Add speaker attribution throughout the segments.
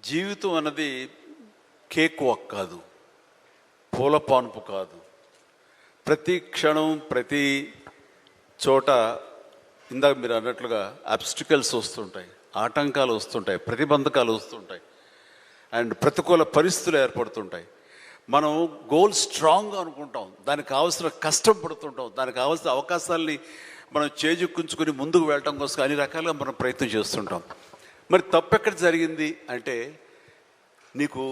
Speaker 1: జీవితం అన్నది cake walk కాదు, పూల పానుపు కాదు. ప్రతి క్షణం ప్రతి చోట ఇందాక మీరు అన్నట్లుగా అబ్స్టికల్స్ వస్తుంటాయి, ఆటంకాలు వస్తుంటాయి, ప్రతిబంధకాలు వస్తుంటాయి, అండ్ ప్రతికూల పరిస్థితులు ఏర్పడుతుంటాయి. మనం గోల్ స్ట్రాంగ్గా అనుకుంటాం, దానికి కావాల్సిన కష్టం పడుతుంటాం, దానికి కావాల్సిన అవకాశాలని మనం చేజుక్కుంచుకొని ముందుకు వెళ్ళటం కోసం అన్ని రకాలుగా మనం ప్రయత్నం చేస్తుంటాం. మరి తప్పెక్కడ జరిగింది అంటే నీకు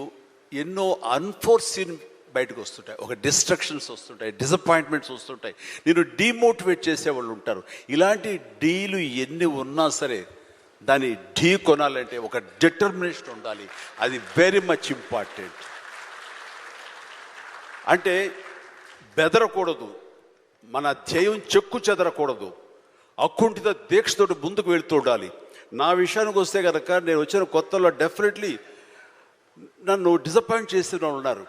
Speaker 1: ఎన్నో అన్ఫోర్సీన్ బయటకు వస్తుంటాయి, ఒక డిస్ట్రక్షన్స్ వస్తుంటాయి, డిసప్పాయింట్మెంట్స్ వస్తుంటాయి, నేను డీమోటివేట్ చేసేవాళ్ళు ఉంటారు. ఇలాంటి డీలు ఎన్ని ఉన్నా సరే దాన్ని ఢీ కొనాలంటే ఒక డిటర్మినేషన్ ఉండాలి. అది వెరీ మచ్ ఇంపార్టెంట్. అంటే బెదరకూడదు, మన ధ్యేయం చెక్కు చెదరకూడదు, అకుంఠిత దీక్షతోటి ముందుకు వెళుతూ ఉండాలి. నా విషయానికి వస్తే కనుక నేను వచ్చిన కొత్తలో డెఫినెట్లీ నన్ను డిసప్పాయింట్ చేసిన వాళ్ళు ఉన్నారు.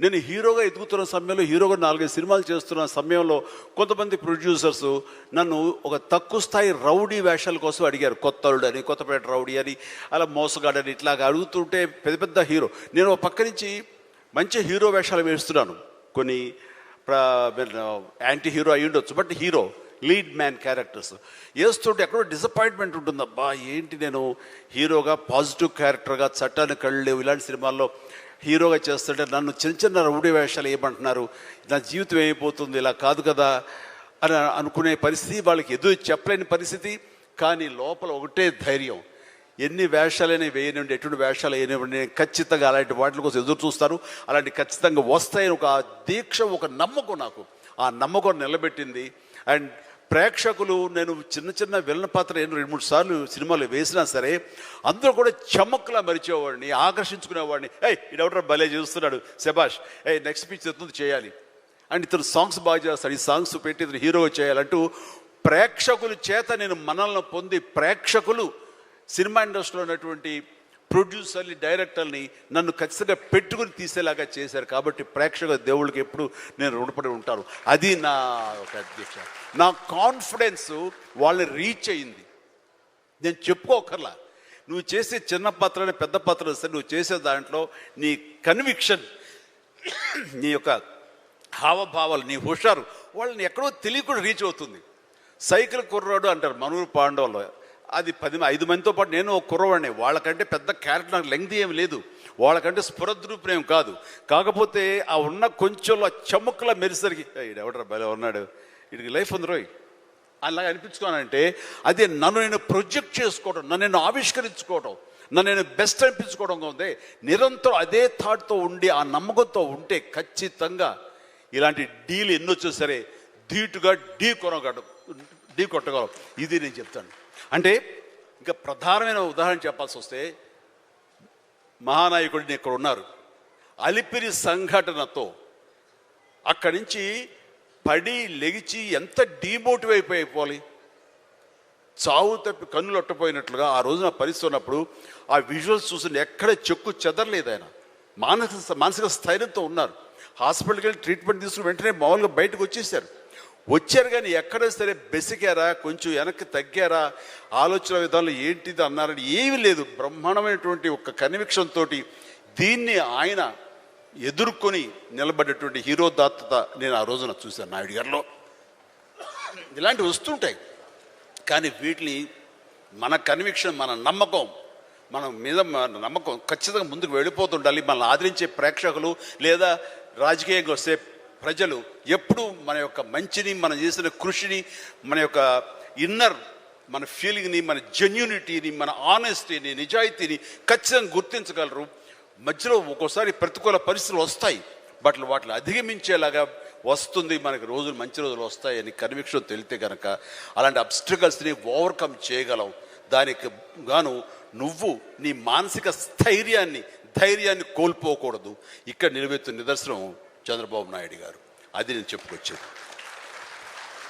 Speaker 1: నేను హీరోగా ఎదుగుతున్న సమయంలో, హీరోగా 4-5 సినిమాలు చేస్తున్న సమయంలో కొంతమంది ప్రొడ్యూసర్స్ నన్ను ఒక తక్కువ స్థాయి రౌడీ వేషాల కోసం అడిగారు. కొత్తలుడు అని, కొత్తపేట రౌడీ అని, అలా మోసగాడని ఇట్లాగా అడుగుతుంటే పెద్ద పెద్ద హీరో, నేను ఒక పక్క నుంచి మంచి హీరో వేషాలు వేస్తున్నాను. కొన్ని యాంటీ హీరో అయి ఉండొచ్చు, but hero lead man characters వేస్తుంటే ఎక్కడో డిసప్పాయింట్మెంట్ ఉంటుంది. అబ్బా ఏంటి నేను హీరోగా పాజిటివ్ క్యారెక్టర్గా, చట్టాన్ని కళ్ళు ఇలాంటి సినిమాల్లో హీరోగా చేస్తుంటే నన్ను చిన్న చిన్న రౌడీ వేషాలు ఏమంటున్నారు, నా జీవితం ఏమైపోతుంది, ఇలా కాదు కదా అని అనుకునే పరిస్థితి, వాళ్ళకి ఎదురు చెప్పలేని పరిస్థితి. కానీ లోపల ఒకటే ధైర్యం, ఎన్ని వేషాలైనా వేయనివ్వండి, ఎటువంటి వేషాలు వేయనివ్వండి, నేను ఖచ్చితంగా అలాంటి వాటి కోసం ఎదురు చూస్తాను, అలాంటి ఖచ్చితంగా వస్తాయని ఒక దీక్ష, ఒక నమ్మకం, నాకు ఆ నమ్మకం నిలబెట్టింది. అండ్ ప్రేక్షకులు, నేను చిన్న చిన్న విలన పాత్ర 2-3 సార్లు సినిమాలు వేసినా సరే అందరూ కూడా చమక్కులా మరిచేవాడిని, ఆకర్షించుకునేవాడిని. ఇడెవడో భలే చూస్తున్నాడు, శబాష్, నెక్స్ట్ పిక్చర్ ఎత్తుంది చేయాలి, అండ్ ఇతను సాంగ్స్ బాగా చేస్తాడు, ఈ సాంగ్స్ పెట్టి ఇతను హీరోగా చేయాలంటూ ప్రేక్షకుల చేత నేను మనల్ని పొంది, ప్రేక్షకులు సినిమా ఇండస్ట్రీలో ఉన్నటువంటి ప్రొడ్యూసర్ని, డైరెక్టర్ని నన్ను ఖచ్చితంగా పెట్టుకుని తీసేలాగా చేశారు. కాబట్టి ప్రేక్షక దేవుళ్ళకి ఎప్పుడు నేను రుణపడి ఉంటాను. అది నా ఒక అధ్యక్ష, నా కాన్ఫిడెన్స్ వాళ్ళని రీచ్ అయ్యింది. నేను చెప్పుకోకర్లా, నువ్వు చేసే చిన్న పాత్రని పెద్ద పాత్ర సరే, నువ్వు చేసే దాంట్లో నీ కన్విక్షన్, నీ యొక్క హావభావాలు, నీ హుషారు వాళ్ళని ఎక్కడో తెలియకుండా రీచ్ అవుతుంది. సైకిల్ కుర్రాడు అంటారు మనూరు పాండవులు, అది 5 మందితో పాటు నేను ఒక కుర్రవాడిని. వాళ్ళకంటే పెద్ద క్యారెక్టర్ నాకు లెంగ్త్ ఏం లేదు, వాళ్ళకంటే స్ఫురద్రూపేం కాదు. కాకపోతే ఆ ఉన్న కొంచెంలో చమ్ముక్కలా మెరిసరికి ఎవడరా భలే ఉన్నాడు, వీడికి లైఫ్ ఉంది రోయ్ అలాగ అనిపించుకోనంటే, అదే నన్ను నేను ప్రొజెక్ట్ చేసుకోవడం, నన్ను నేను ఆవిష్కరించుకోవడం, నన్ను నేను బెస్ట్ అనిపించుకోవడం ఉంది. నిరంతరం అదే థాట్తో ఉండి, ఆ నమ్మకంతో ఉంటే ఖచ్చితంగా ఇలాంటి డీలు ఎన్నొచ్చా సరే ధీటుగా ఢీ కొట్టగలం. ఇది నేను చెప్తాను. అంటే ఇంకా ప్రధానమైన ఉదాహరణ చెప్పాల్సి వస్తే, మహానాయకుడిని ఇక్కడ ఉన్నారు, అలిపిరి సంఘటనతో అక్కడి నుంచి పడి లెగిచి ఎంత డీమోటివ్ అయిపోవాలి, చావు తప్పి కన్నులు ఒట్టపోయినట్లుగా ఆ రోజున పరిస్థితి ఉన్నప్పుడు ఆ విజువల్స్ చూసి ఎక్కడ చెక్కు చెదరలేదు. ఆయన మానసిక స్థైర్యంతో ఉన్నారు. హాస్పిటల్కి వెళ్ళి ట్రీట్మెంట్ తీసుకుని వెంటనే మామూలుగా బయటకు వచ్చారు. కానీ ఎక్కడో సరే బెసికారా, కొంచెం వెనక్కి తగ్గారా, ఆలోచన విధానంలో ఏంటిది అన్నారని ఏమీ లేదు. బ్రహ్మాండమైనటువంటి ఒక కన్విక్షన్ తోటి దీన్ని ఆయన ఎదుర్కొని నిలబడేటువంటి హీరో దాత్తత నేను ఆ రోజున చూశాను నాయుడు గారిలో. ఇలాంటివి వస్తుంటాయి, కానీ వీటిని మన కన్విక్షన్, మన నమ్మకం, మన మీద మన నమ్మకం ఖచ్చితంగా ముందుకు వెళ్ళిపోతుండాలి. మనల్ని ఆదరించే ప్రేక్షకులు లేదా రాజకీయంగా వస్తే ప్రజలు ఎప్పుడు మన యొక్క మంచిని, మనం చేసిన కృషిని, మన యొక్క ఇన్నర్ మన ఫీలింగ్ని, మన జెన్యూనిటీని, మన ఆనెస్టీని, నిజాయితీని ఖచ్చితంగా గుర్తించగలరు. మధ్యలో ఒక్కోసారి ప్రతికూల పరిస్థితులు వస్తాయి, బట్ వాటిని అధిగమించేలాగా వస్తుంది, మనకి రోజులు మంచి రోజులు వస్తాయని కన్విక్షన్ తెలితే కనుక అలాంటి అబ్స్ట్రకల్స్ని ఓవర్కమ్ చేయగలం. దానికి గాను నువ్వు నీ మానసిక ధైర్యాన్ని కోల్పోకూడదు. ఇక్కడ నిలబెత్తున్న నిదర్శనం చంద్రబాబు నాయుడు గారు. అది నేను చెప్పుకొచ్చేది.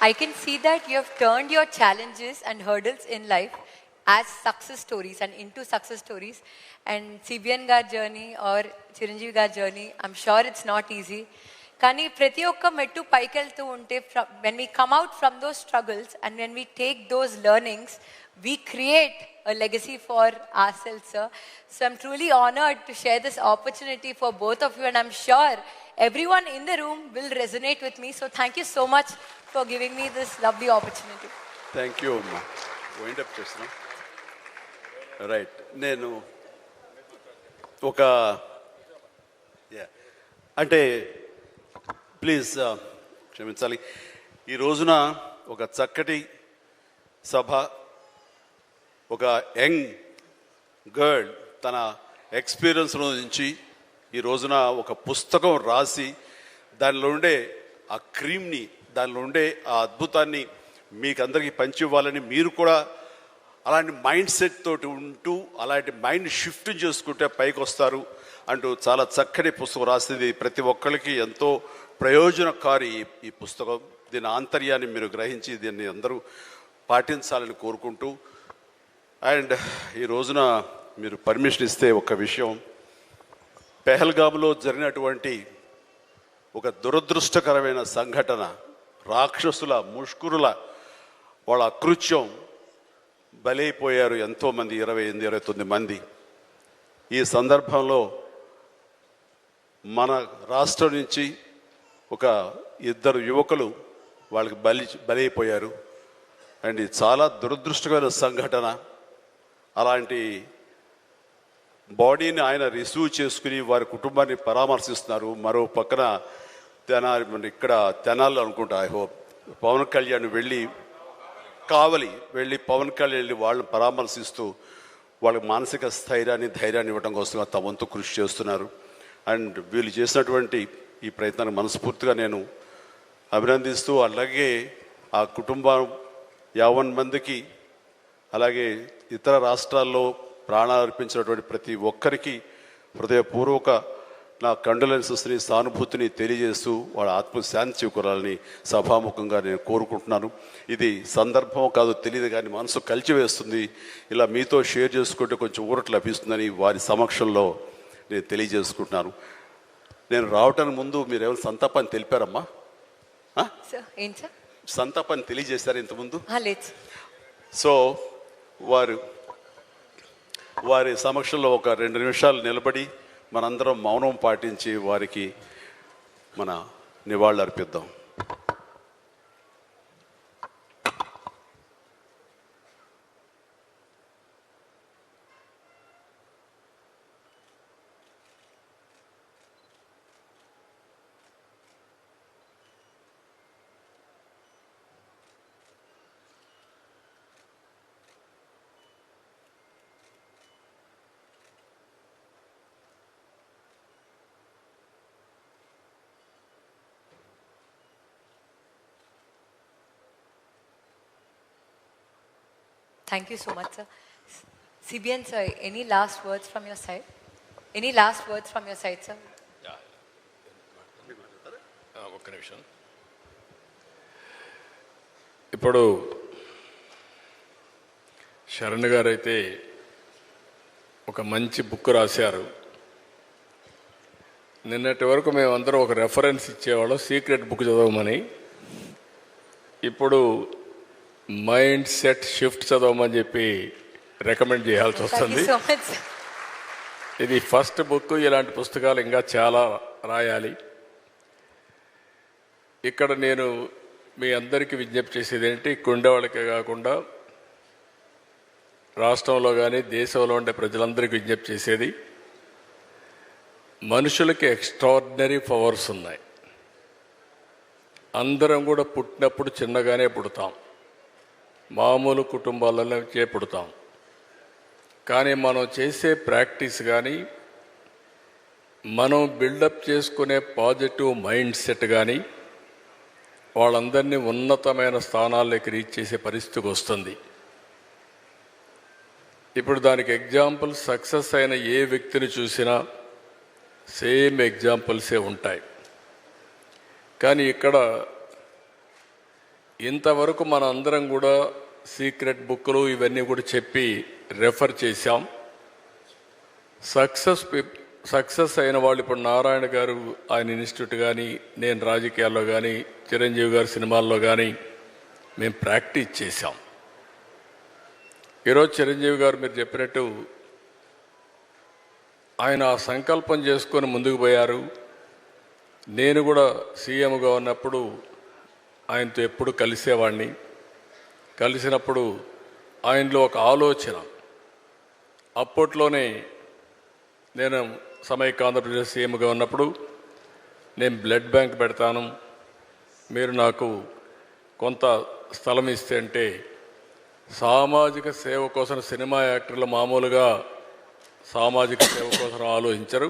Speaker 2: I can see that you have turned your challenges and hurdles in life as success stories and into success stories. And CBN gar journey or Chiranjeevi gar journey, I'm sure it's not easy. కానీ ప్రతి ఒక్క మెట్టు పైకి వెళ్తూ ఉంటే, when we come out from those struggles and when we take those learnings, we create a legacy for ourselves, sir. So I'm truly honored to share this opportunity for both of you, and I'm sure everyone in the room will resonate with me. So thank you so much for giving me this lovely opportunity.
Speaker 1: Thank you అమ్మా. Wind up చేస్తున్నా. Right, నేను ఒక అంటే please క్షమించాలి, ఈ రోజున ఒక చక్కటి సభ, ఒక యంగ్ గర్ల్ తన ఎక్స్పీరియన్స్ నుంచి ఈ రోజున ఒక పుస్తకం రాసి దానిలో ఉండే ఆ క్రీమ్ని, దానిలో ఉండే ఆ అద్భుతాన్ని మీకు అందరికీ పంచివ్వాలని, మీరు కూడా అలాంటి మైండ్ సెట్ తోటి ఉంటూ అలాంటి మైండ్ షిఫ్ట్ చేసుకుంటే పైకి వస్తారు అంటూ చాలా చక్కటి పుస్తకం రాసింది. ప్రతి ఒక్కరికి ఎంతో ప్రయోజనకారి ఈ పుస్తకం. దీని ఆంతర్యాన్ని మీరు గ్రహించి దీన్ని అందరూ పాటించాలని కోరుకుంటూ, అండ్ ఈ రోజున మీరు పర్మిషన్ ఇస్తే ఒక విషయం, పెహల్గామ్లో జరిగినటువంటి ఒక దురదృష్టకరమైన సంఘటన, రాక్షసుల ముష్కరుల వాళ్ళ అకృత్యం, బలైపోయారు ఎంతోమంది, 28-29 మంది. ఈ సందర్భంలో మన రాష్ట్రం నుంచి ఒక 2 యువకులు వాళ్ళకి బలైపోయారు. అండ్ ఇది చాలా దురదృష్టకరమైన సంఘటన. అలాంటి బాడీని ఆయన రిసీవ్ చేసుకుని వారి కుటుంబాన్ని పరామర్శిస్తున్నారు. మరో పక్కన ఇక్కడ తెనాలి అనుకుంటా, ఐ హోప్ పవన్ కళ్యాణ్ వెళ్ళి పవన్ కళ్యాణ్ వెళ్ళి వాళ్ళని పరామర్శిస్తూ వాళ్ళకి మానసిక స్థైర్యాన్ని, ధైర్యాన్ని ఇవ్వడం కోసం తమ వంతు కృషి చేస్తున్నారు. అండ్ వీళ్ళు చేసినటువంటి ఈ ప్రయత్నాన్ని మనస్ఫూర్తిగా నేను అభినందిస్తూ, అలాగే ఆ కుటుంబం 50 మందికి, అలాగే ఇతర రాష్ట్రాల్లో ప్రాణాలు అర్పించినటువంటి ప్రతి ఒక్కరికి హృదయపూర్వక నా కండోలెన్సెస్ని, సానుభూతిని తెలియజేస్తూ వాళ్ళ ఆత్మశాంతి చేకూరాలని సభాముఖంగా నేను కోరుకుంటున్నాను. ఇది సందర్భం కాదు తెలియదు, కానీ మనసు కలిచివేస్తుంది. ఇలా మీతో షేర్ చేసుకుంటే కొంచెం ఊరట లభిస్తుందని వారి సమక్షంలో నేను తెలియజేసుకుంటున్నాను. నేను రావటానికి ముందు మీరు ఏమైనా సంతాపాన్ని తెలిపారమ్మా? సంతాపాన్ని తెలియజేశారు ఇంతకుముందు? సో వారి సమక్షంలో ఒక 2 నిమిషాలు నిలబడి మనందరం మౌనం పాటించి వారికి మన నివాళులు అర్పిద్దాం.
Speaker 2: Thank you so much, sir. CBN, sir, any last words from your side? Any last words from your side, sir?
Speaker 3: ఒక్క నిమిషం. ఇప్పుడు శరణ్ గారు అయితే ఒక మంచి బుక్ రాశారు. నిన్నటి వరకు మేమందరం ఒక రెఫరెన్స్ ఇచ్చేవాళ్ళం, సీక్రెట్ బుక్ చదవమని. ఇప్పుడు మైండ్ సెట్ షిఫ్ట్ చదవమని చెప్పి రికమెండ్ చేయాల్సి వస్తుంది. ఇది ఫస్ట్ బుక్. ఇలాంటి పుస్తకాలు ఇంకా చాలా రాయాలి. ఇక్కడ నేను మీ అందరికీ విజ్ఞప్తి చేసేది ఏంటి, కుండవాళ్ళకే కాకుండా రాష్ట్రంలో కానీ దేశంలో ఉండే ప్రజలందరికీ విజ్ఞప్తి చేసేది, మనుషులకి ఎక్స్ట్రాడినరీ పవర్స్ ఉన్నాయి. అందరం కూడా పుట్టినప్పుడు చిన్నగానే పుడతాం, మామూలు కుటుంబాలలో పుడతాం. కానీ మనం చేసే ప్రాక్టీస్ కానీ, మనం బిల్డప్ చేసుకునే పాజిటివ్ మైండ్ సెట్ కానీ వాళ్ళందరినీ ఉన్నతమైన స్థానాల్లోకి రీచ్ చేసే పరిస్థితికి వస్తుంది. ఇప్పుడు దానికి ఎగ్జాంపుల్, సక్సెస్ అయిన ఏ వ్యక్తిని చూసినా సేమ్ ఎగ్జాంపుల్సే ఉంటాయి. కానీ ఇక్కడ ఇంతవరకు మన అందరం కూడా సీక్రెట్ బుక్లు ఇవన్నీ కూడా చెప్పి రెఫర్ చేశాం. సక్సెస్ అయిన వాళ్ళు ఇప్పుడు నారాయణ గారు ఆయన ఇన్స్టిట్యూట్ కానీ, నేను రాజకీయాల్లో కానీ, చిరంజీవి గారు సినిమాల్లో కానీ మేము ప్రాక్టీస్ చేశాం. ఈరోజు చిరంజీవి గారు మీరు చెప్పినట్టు ఆయన ఆ సంకల్పం చేసుకొని ముందుకు పోయారు. నేను కూడా సీఎంగా ఉన్నప్పుడు ఆయనతో ఎప్పుడు కలిసేవాడిని. కలిసినప్పుడు ఆయనలో ఒక ఆలోచన, అప్పట్లోనే నేను సమైక్య ఆంధ్రప్రదేశ్ సీఎంగా ఉన్నప్పుడు నేను బ్లడ్ బ్యాంక్ పెడతాను, మీరు నాకు కొంత స్థలం ఇస్తే అంటే, సామాజిక సేవ కోసం సినిమా యాక్టర్లు మామూలుగా సామాజిక సేవ కోసం ఆలోచించరు.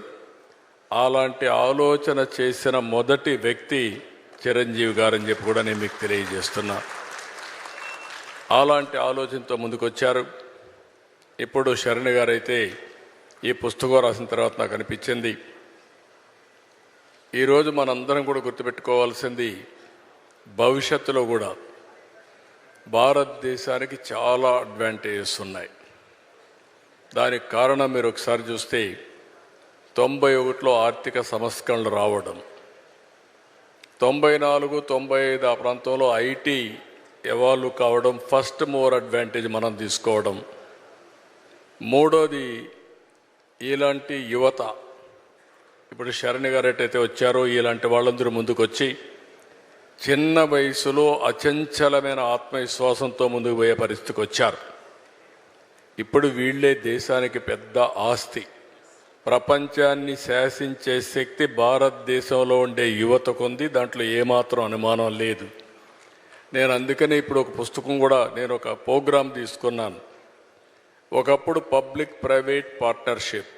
Speaker 3: అలాంటి ఆలోచన చేసిన మొదటి వ్యక్తి చిరంజీవి గారని చెప్పి కూడా నేను మీకు తెలియజేస్తున్నా. అలాంటి ఆలోచనతో ముందుకొచ్చారు. ఇప్పుడు శరణ్ గారైతే ఈ పుస్తకం రాసిన తర్వాత నాకు అనిపించింది, ఈరోజు మనందరం కూడా గుర్తుపెట్టుకోవాల్సింది, భవిష్యత్తులో కూడా భారతదేశానికి చాలా అడ్వాంటేజెస్ ఉన్నాయి. దానికి కారణం మీరు ఒకసారి చూస్తే 91లో ఆర్థిక సంస్కరణలు రావడం, 94, 95 ఆ ప్రాంతంలో ఐటీ ఎవాల్వ్ కావడం, ఫస్ట్ మూవర్ అడ్వాంటేజ్ మనం తీసుకోవడం. మూడోది ఇలాంటి యువత, ఇప్పుడు శరణ్ గారు ఎట్టయితే వచ్చారో ఇలాంటి వాళ్ళందరూ ముందుకొచ్చి చిన్న వయసులో అచంచలమైన ఆత్మవిశ్వాసంతో ముందుకు పోయే పరిస్థితికి వచ్చారు. ఇప్పుడు వీళ్ళే దేశానికి పెద్ద ఆస్తి. ప్రపంచాన్ని శాసించే శక్తి భారతదేశంలో ఉండే యువతకు ఉంది, దాంట్లో ఏమాత్రం అనుమానం లేదు. నేను అందుకనే ఇప్పుడు ఒక పుస్తకం కూడా, నేను ఒక ప్రోగ్రాం తీసుకున్నాను. ఒకప్పుడు పబ్లిక్ ప్రైవేట్ పార్ట్నర్షిప్,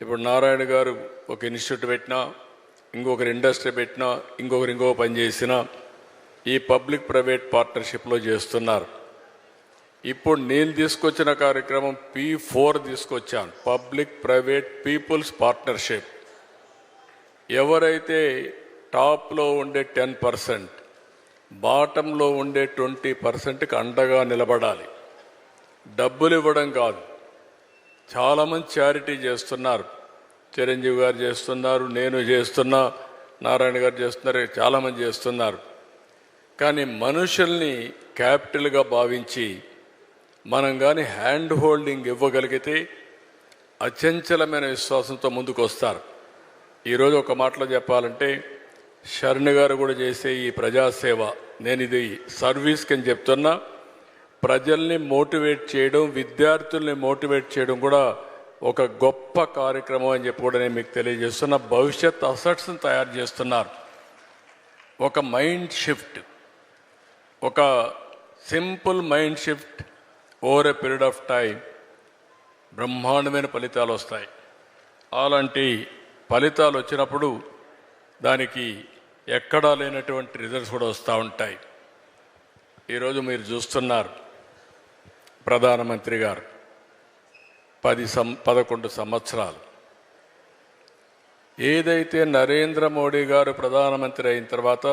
Speaker 3: ఇప్పుడు నారాయణ గారు ఒక ఇన్స్టిట్యూట్ పెట్టినా, ఇంకొకరు ఇండస్ట్రీ పెట్టినా, ఇంకొకరు ఇంకో పని చేసినా ఈ పబ్లిక్ ప్రైవేట్ పార్ట్నర్షిప్లో చేస్తున్నారు. ఇప్పుడు నేను తీసుకొచ్చిన కార్యక్రమం P4 తీసుకొచ్చాను, పబ్లిక్ ప్రైవేట్ పీపుల్స్ పార్ట్నర్షిప్. ఎవరైతే టాప్లో ఉండే 10%, బాటంలో ఉండే 20%కి అండగా నిలబడాలి. డబ్బులు ఇవ్వడం కాదు. చాలామంది చారిటీ చేస్తున్నారు, చిరంజీవి గారు చేస్తున్నారు, నేను చేస్తున్నా, నారాయణ గారు చేస్తున్నారు, చాలామంది చేస్తున్నారు. కానీ మనుషుల్ని క్యాపిటల్గా భావించి మనం కానీ హ్యాండ్ హోల్డింగ్ ఇవ్వగలిగితే అచంచలమైన విశ్వాసంతో ముందుకు వస్తారు. ఈరోజు ఒక మాటలో చెప్పాలంటే, శరణ్ గారు కూడా చేసే ఈ ప్రజాసేవ, నేను ఇది సర్వీస్కి అని చెప్తున్నా, ప్రజల్ని మోటివేట్ చేయడం, విద్యార్థుల్ని మోటివేట్ చేయడం కూడా ఒక గొప్ప కార్యక్రమం అని చెప్పి కూడా నేను మీకు తెలియజేస్తున్నా. భవిష్యత్ అసెట్స్ని తయారు చేస్తున్నారు. ఒక మైండ్ షిఫ్ట్, ఒక simple mind shift over a period of time బ్రహ్మాండమైన ఫలితాలు వస్తాయి. అలాంటి ఫలితాలు వచ్చినప్పుడు దానికి ఎక్కడా లేనటువంటి రిజల్ట్స్ కూడా వస్తూ ఉంటాయి. ఈరోజు మీరు చూస్తున్నారు, ప్రధానమంత్రి గారు 11 సంవత్సరాలు, ఏదైతే నరేంద్ర మోడీ గారు ప్రధానమంత్రి అయిన తర్వాత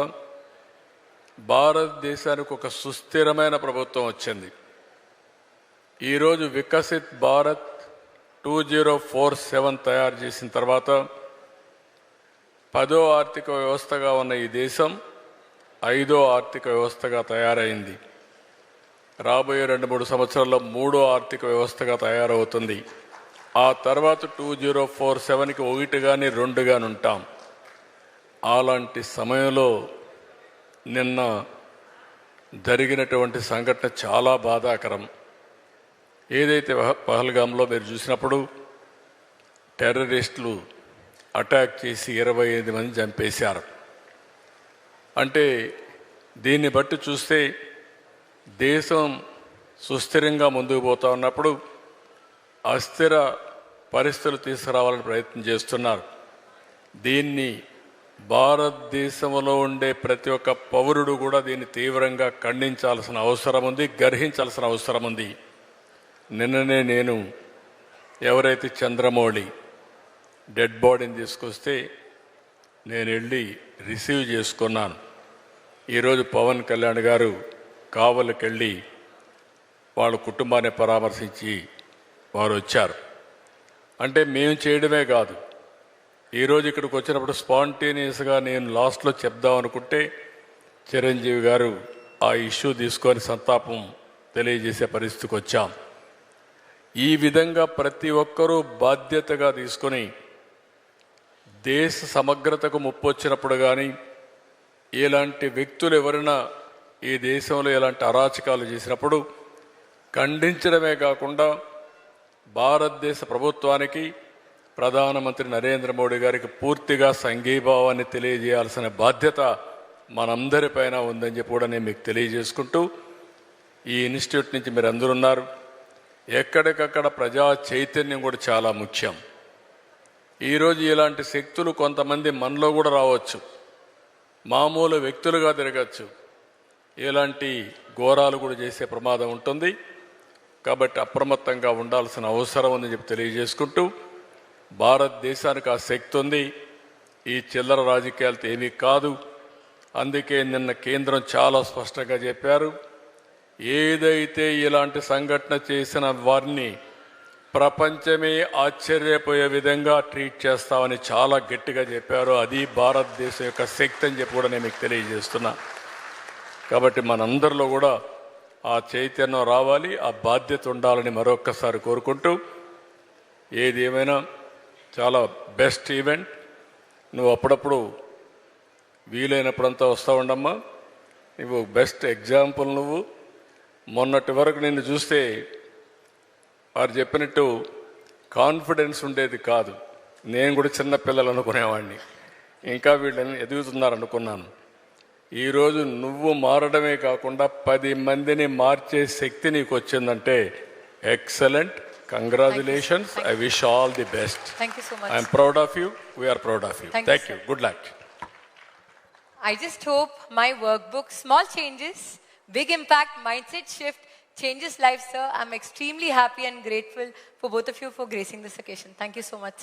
Speaker 3: భారతదేశానికి ఒక సుస్థిరమైన ప్రభుత్వం వచ్చింది. ఈరోజు వికసిత్ భారత్ 2047 తయారు చేసిన తర్వాత 10వ ఆర్థిక వ్యవస్థగా ఉన్న ఈ దేశం 5వ ఆర్థిక వ్యవస్థగా తయారైంది. రాబోయే 2-3 సంవత్సరాల్లో 3వ ఆర్థిక వ్యవస్థగా తయారవుతుంది. ఆ తర్వాత 2047కి 1 కానీ 2 కానీ ఉంటాం. అలాంటి సమయంలో నిన్న జరిగినటువంటి సంఘటన చాలా బాధాకరం. ఏదైతే పహల్గామ్లో మీరు చూసినప్పుడు టెర్రరిస్టులు అటాక్ చేసి 25 మంది చంపేశారు. అంటే దీన్ని బట్టి చూస్తే దేశం సుస్థిరంగా ముందుకు పోతా ఉన్నప్పుడు అస్థిర పరిస్థితులు తీసుకురావాలని ప్రయత్నం చేస్తున్నారు. దీన్ని భారతదేశంలో ఉండే ప్రతి ఒక్క పౌరుడు కూడా దీన్ని తీవ్రంగా ఖండించాల్సిన అవసరం ఉంది, గ్రహించాల్సిన అవసరం ఉంది. నిన్ననే నేను ఎవరైతే చంద్రమౌళి డెడ్ బాడీని తీసుకొస్తే నేను వెళ్ళి రిసీవ్ చేసుకున్నాను. ఈరోజు పవన్ కళ్యాణ్ గారు కావలికి వెళ్ళి వాళ్ళ కుటుంబాన్ని పరామర్శించి వారు వచ్చారు. అంటే మేము చేయడమే కాదు, ఈరోజు ఇక్కడికి వచ్చినప్పుడు స్పాంటేనియస్గా నేను లాస్ట్లో చెప్దాం అనుకుంటే చిరంజీవి గారు ఆ ఇష్యూ తీసుకొని సంతాపం తెలియజేసే పరిస్థితికి వచ్చాం. ఈ విధంగా ప్రతి ఒక్కరూ బాధ్యతగా తీసుకొని దేశ సమగ్రతకు ముప్పు వచ్చినప్పుడు కానీ ఇలాంటి వ్యక్తులు ఎవరైనా ఈ దేశంలో ఇలాంటి అరాచకాలు చేసినప్పుడు ఖండించడమే కాకుండా భారతదేశ ప్రభుత్వానికి ప్రధానమంత్రి నరేంద్ర మోడీ గారికి పూర్తిగా సంఘీభావాన్ని తెలియజేయాల్సిన బాధ్యత మనందరిపైన ఉందని చెప్పి కూడా నేను మీకు తెలియజేసుకుంటూ, ఈ ఇన్స్టిట్యూట్ నుంచి మీరు అందరూ ఉన్నారు. ఎక్కడికక్కడ ప్రజా చైతన్యం కూడా చాలా ముఖ్యం. ఈరోజు ఇలాంటి శక్తులు కొంతమంది మనలో కూడా రావచ్చు, మామూలు వ్యక్తులుగా తిరగచ్చు, ఇలాంటి ఘోరాలు కూడా చేసే ప్రమాదం ఉంటుంది. కాబట్టి అప్రమత్తంగా ఉండాల్సిన అవసరం ఉందని చెప్పి తెలియజేసుకుంటూ, భారతదేశానికి ఆ శక్తి ఉంది, ఈ చిల్లర రాజకీయాలతో ఏమీ కాదు. అందుకే నిన్న కేంద్రం చాలా స్పష్టంగా చెప్పారు, ఏదైతే ఇలాంటి సంఘటన చేసిన వారిని ప్రపంచమే ఆశ్చర్యపోయే విధంగా ట్రీట్ చేస్తామని చాలా గట్టిగా చెప్పారు. అది భారతదేశం యొక్క శక్తి అని చెప్పి కూడా నేను మీకు తెలియజేస్తున్నా. కాబట్టి మనందరిలో కూడా ఆ చైతన్యం రావాలి, ఆ బాధ్యత ఉండాలని మరొక్కసారి కోరుకుంటూ, ఏది ఏమైనా చాలా బెస్ట్ ఈవెంట్. నువ్వు అప్పుడప్పుడు వీలైనప్పుడంతా వస్తూ ఉండమ్మా. నువ్వు బెస్ట్ ఎగ్జాంపుల్. నువ్వు మొన్నటి వరకు నిన్ను చూస్తే వారు చెప్పినట్టు కాన్ఫిడెన్స్ ఉండేది కాదు. నేను కూడా చిన్నపిల్లలు అనుకునేవాడిని, ఇంకా వీళ్ళని ఎదుగుతున్నారనుకున్నాను. ఈరోజు నువ్వు మారడమే కాకుండా 10 మందిని మార్చే శక్తి నీకు వచ్చిందంటే excellent. Congratulations. I wish all the best.
Speaker 2: Thank you so much.
Speaker 3: I'm proud of you. We are proud of you. Thank you. Good luck.
Speaker 2: I just hope my workbook, small changes, big impact, mindset shift, changes lives, sir. I'm extremely happy and grateful for both of you for gracing this occasion. Thank you so much.